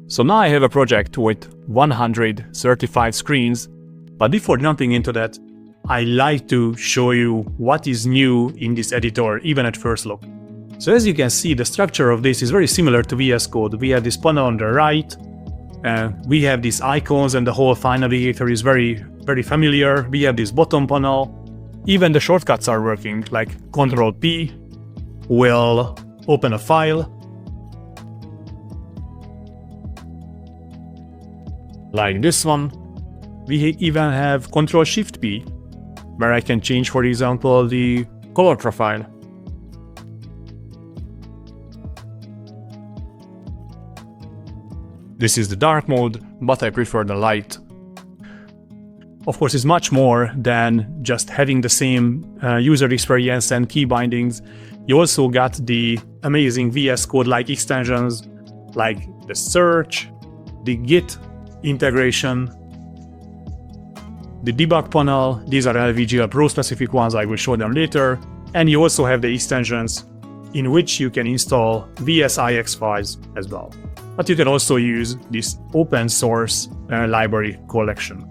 So now I have a project with 135 screens, but before jumping into that, I like to show you what is new in this editor, even at first look. So as you can see, the structure of this is very similar to VS Code. We have this panel on the right, we have these icons, and the whole file navigator is very familiar. We have this bottom panel. Even the shortcuts are working, like Ctrl-P will open a file, like this one. We even have Ctrl-Shift-P, where I can change, for example, the color profile. This is the dark mode, but I prefer the light. Of course, it's much more than just having the same user experience and key bindings. You also got the amazing VS Code-like extensions, like the search, the Git integration, the debug panel. These are LVGL Pro specific ones, I will show them later. And you also have the extensions in which you can install VSIX files as well. But you can also use this open source library collection.